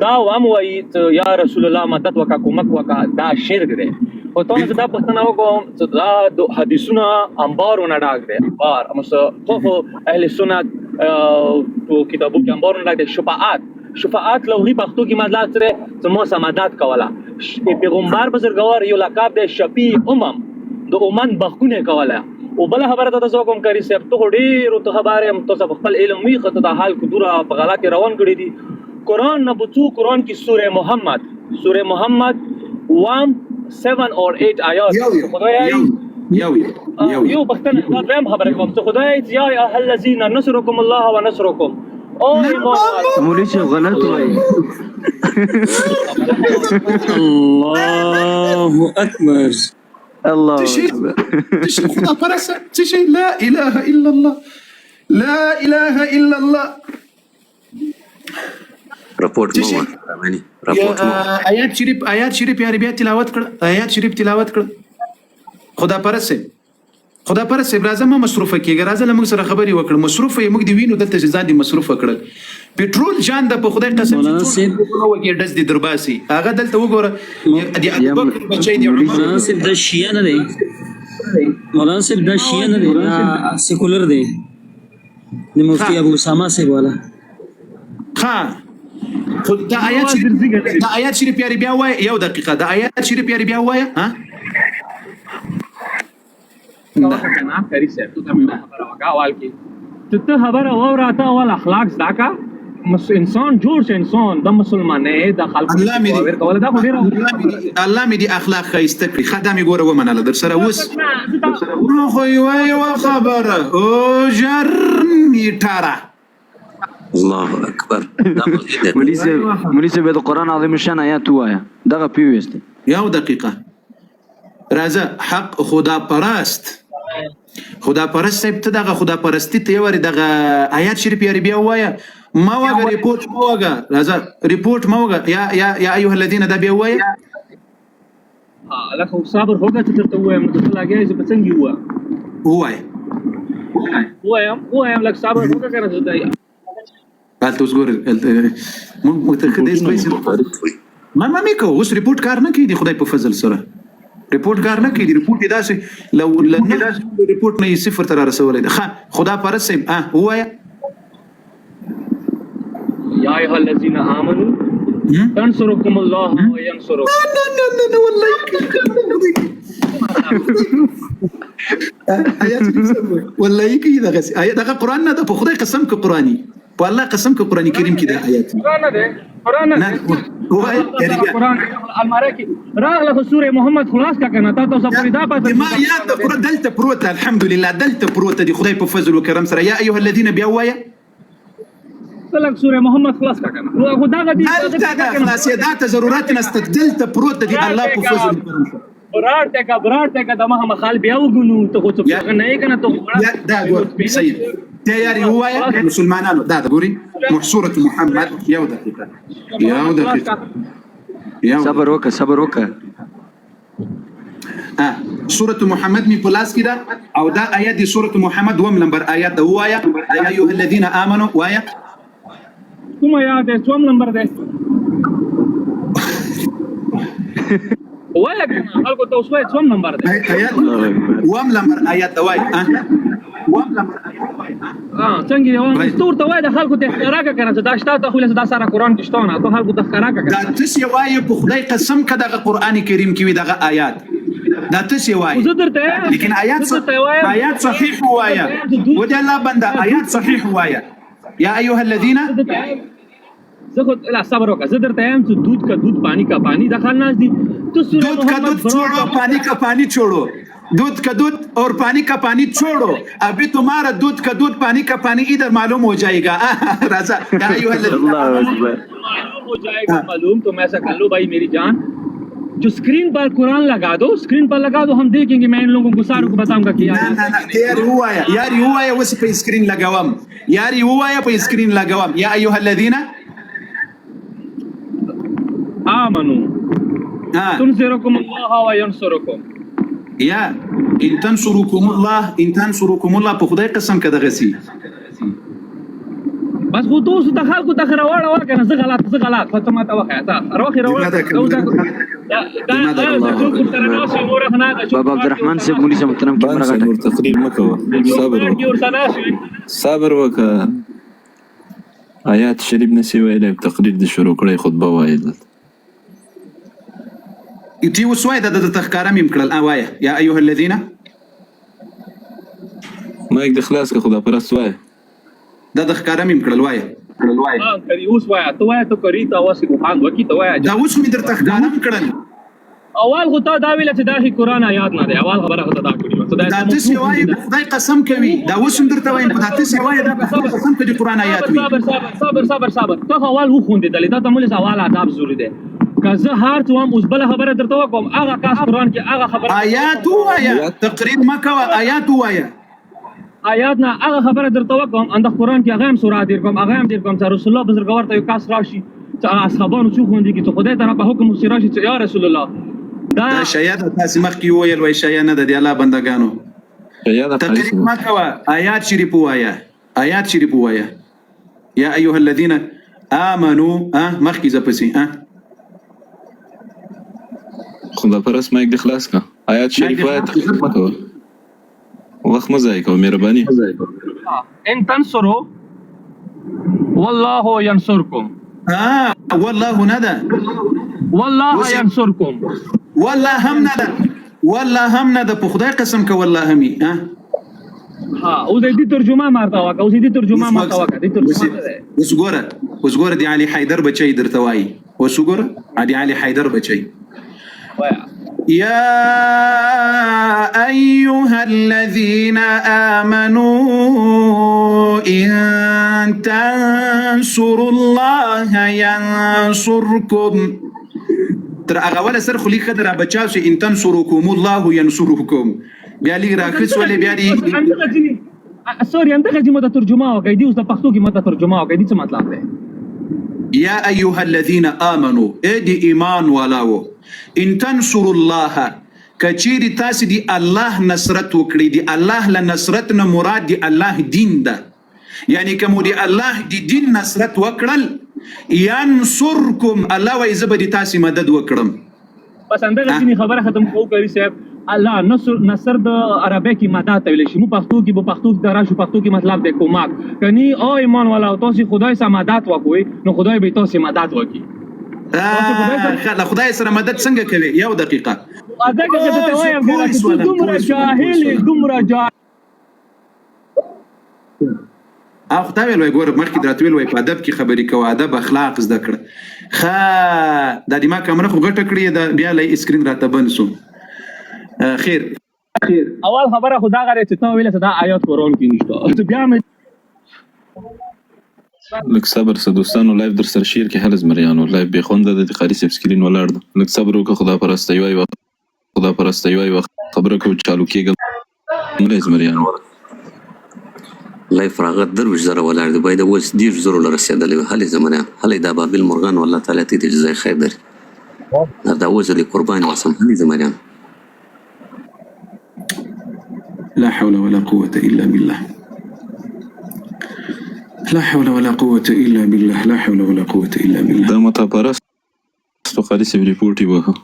دا هم وایي یا رسول الله مدد وکړه کومک وکړه دا شرک دی خو تا نه زه دا پوښتنه وکړم چې دا حدیثونه انبارونه ډک دی انبار خو اهل سنت کتابو کې انبارونه ډک دی شفاعت لوحي پښتو کې مطلب سره چې مو سمادات کوله پیغمبر بزرګوار یو لقب دی شفیع د امم بخونه کوله او بل خبره تاسو کوم کاری صاحب ته ډیر او ته خبره هم تاسو خپل علم وی خطه د حال کو دوره په غلط روان کړی دي قرآن نه بچو قرآن کی سورہ محمد 1 7 or 8 آیات خدای یو پښتنه دا هم خبره کوم ته خدای یا ایها الذین نصرکم الله ونصرکم او مولوی سے غلط وای الله اکبر الله خدا پرسته څه شي لا اله الا الله لا اله الا الله رپورټ مو مانی رپورټ مو آیات شریف یا عربیت تلاوت کړ آیات شریف تلاوت کړ خدا پرسته راځه ما مصروفه کیږي راځه لمغ سره خبري وکړه مصروفه موږ دی وینو دلته ځان دي مصروفه کړل پټرول جان د په خدای قسم چې وګي دز دي درباسي هغه دلته وګوره دی ابوبکر بچی دی مولانا صاحب د شیعه نه دی مولانا صاحب د شیعه نه دی سیکولر دی د مفتی ابو اسامه صاحب والا ها دا آیات شریف یاري بیا وای یو دقیقه دا آیات شریف یاري بیا وای ها نه کاری صاحب ته خبره وکاوال کی ته خبره وره ته ول اخلاق زاکا انسان جوړ شه انسان د مسلمان نه د خلق الله می دي اخلاق خيسته کړی خدامي ګوره ومنله در سره وس خو وای خبره او جرنی تارا الله اکبر مولوی سے د قرآن عظیم شان آیات وایا دغه پیوست یو دقیقه راځه حق خدا پرست صاحب ته دغه خدا پرستی ته یو دغه آیات شریف یې بیا وایا ما وګه ریپورت ما وګه راځه ریپورت ما وګه یا ایها الذين دا بیا وایا لکه صبر هوګه ته ته وایم ته لاګي چې بچنګي وایم لکه صبر هوګه کنه ته قال تو زګور مو متخدي سپیس ما میکو اوس ریپورت کار نه کوي خدای په فضل سره ریپورت کار نه کوي ریپورت داسې لو ریپورت نه صفر تر رسولې ده خدا پرست هوایا یا ایها الذین آمنوا تنصرکم الله وینصرکم نه والله آیات والله کې دغه قرآن نه ده په خدای قسم کې قرآني په الله قسم کې قرآن کریم کې ده آیات قرآن نه هو قرآن الماره کې راغله سوره محمد خلاص کا کنه تاسو فريدا پاتې ما یاد قرآن دلته پروت الحمدلله دلته پروت دي خدای په فضل وکرم سره یا ایها الذين بیاوایا لك سوره محمد خلاص کا کنه هو دا غدي خلاصيات ضرورت نستدلته پروت دي الله په فضل وکرم سره برار ته کا دمه مخال بیا وګنو ته خو څه نه کنه ته دا ګور سید تیاری هوايه مسلمانانو دا ګوري محصوره محمد یو دقیقه صبر وکړه سورة محمد من پلاس كده او دا آيات دي سورة محمد نمبر آيات ده هوايه يا ايها الذين امنوا وايه ثم آيات ده نمبر ده ولا كان خلقوا توصيه نمبر ده آيات نمبر آيات ده وايه څنګه یو دستور ته وای د خلکو ته راکا کنه دا شته ته خو له دا سره قران کې شتونه ته خلکو ته راکا کنه دا تاسو وای په خدای قسم کده قران کریم کې وي دغه آیات دا تاسو وای لیکن آیات صحیح وایا ودي الله بنده آیات صحیح وایا یا ایها الذين زه خو لا صبر وکړه زه درته یم چې دودھ کا دودھ پانی کا پانی دخل ناز دي تو دودھ کا دودھ چھوڑو پانی کا پانی چھوڑو दूध का दूध और पानी का पानी छोड़ो अभी तुम्हारा दूध का दूध पानी का पानी इधर मालूम हो जाएगा राजा मालूम हो जाएगा मालूम तुम ऐसा कर लो भाई मेरी जान जो स्क्रीन पर कुरान लगा दो स्क्रीन पर लगा दो हम देखेंगे मैं इन लोगों को सारों को बताऊंगा कि यार हुआ है उस पे स्क्रीन लगावम यार हुआ है पे स्क्रीन लगावम या अय्युहा الذين آمنوا تنصركم الله وينصركم یا ان تنصركم الله په خدای قسم کده غسی بس بس خو تاسو ته خلکو ته راوړه وکنه زه غلط خو ته ماته وخه تا راوخه بابا عبدالرحمن صاحب مولوی صاحب محترم کی بانسا نور تقریر مکوه صبر وکه آیات شریف نسی ویلی تقریر دی شروع کړی خطبه وایي تی اوس وایه د تخکاره میم کړل وايه یا ایها الذین ما یک د خلاص که خدا پرست وایه د تخکاره میم کړل وايه کړي اوس وایه ته وایه ته کری ته واسه کوهان وکی ته وایه دا اوس می در تخکاره میم کړل اول خو ته دا ویل چې دا قرآن آیات نه دی اول خبره خو ته دا کړی ته دا تاسو وایي خدای قسم کوي دا اوس هم درته وایم دا تاسو وایي دا قسم کوي قرآن آیات وي صبر ته اول وو خوندې دلې دا ته مولوی اول آداب ضروري دی که زه هر څه هم اوس بل خبره درته وکم هغه کاس قرآن کې هغه خبره آیات وایا تقریر مکوه آیات وایا آیات نه هغه خبره درته وکم اند قرآن کې هغه هم سورات دیر کوم هغه هم دیر کوم چې رسول الله بزرګور ته یو کاس راشي چې اصحابانو څو خوندې کې ته خدای تعالی په حکم راشي چې یا رسول الله دا شاید تاسو مخکې ویل وای شاید نه د الله بندگانو تقریر مکوه آیات شریف وایا یا ایها الذين امنوا مخکې زپسي خدا پرست ما یک د خلاص که آیات شریف وایه تقریر مکوه وقت مزای کوه مهربانی ان تنصروا والله ينصركم والله ندا والله ينصركم والله هم ندا په خدای قسم که والله همي او دې ترجمه مارته واکه اوس ګوره دی علي حیدر بچي درته وایي اوس ګوره دی علي حیدر بچي يا أيها الذين آمنوا إن تنصروا الله ينصركم ترى أغوال سر خلي خدر بچاوسي إن تنصركم الله ينصركم بيالي راكس ولا بيالي سوري انت خجي مته ترجمه وکړي دي اوس د پښتو کې مته ترجمه وکړي دي څه مطلب دی يا أيها الذين آمنوا إدي إيمان ولاو إن تنصروا الله كچيري تاسي دي الله نصرت وکړي دي الله لنصرتنا مراد دي الله دين ده يعني كمو دي الله دي دين نصرت وکړل ينصركم الله ويزبد دي تاسي مدد وکړم بس اندغه دي خبره ختم کو کوي صاحب الله نصر د عربی کې مدد ویل شي مو پښتو کې دراشو پښتو کې مطلب د کومک کني او ایمان والا تاسو خدای سره مدد وکوي نو خدای به تاسو مدد وکي خدای سره مدد څنګه کوي یو دقیقه اګه چې ته وایم دومره جاهل خدای ویل وای ګور مخکې درته ویل وای په ادب کې خبرې کوه ادب اخلاق زده کړه د دې ما کمره خو غټه کړې ده بیا لای اسکرین راته بند شو خیر اول خبره خدا غره چې ته ویل دا آیات قرآن کې نشته ته بیا لک صبر سه دوستانو لایف در سره شیر کې هلز مریانو لایف به خوند د قاری سب سکرین ولاړ لک صبر وکړه خدا پرسته وای خبره کو چالو کېږم مریز مریانو لایف راغت دروش زره ولاړ دی باید اوس دیر زره لرسېدلې هلې زمانه هلې دا بابل مرغان والله تعالی ته دې جزای خیر دري دا اوس دې قربان وسم هلې زمانه لا حول ولا قوة إلا بالله لا حول ولا قوة إلا بالله لا حول ولا قوة إلا بالله دا متا پرست تو خالص ریپورټي وه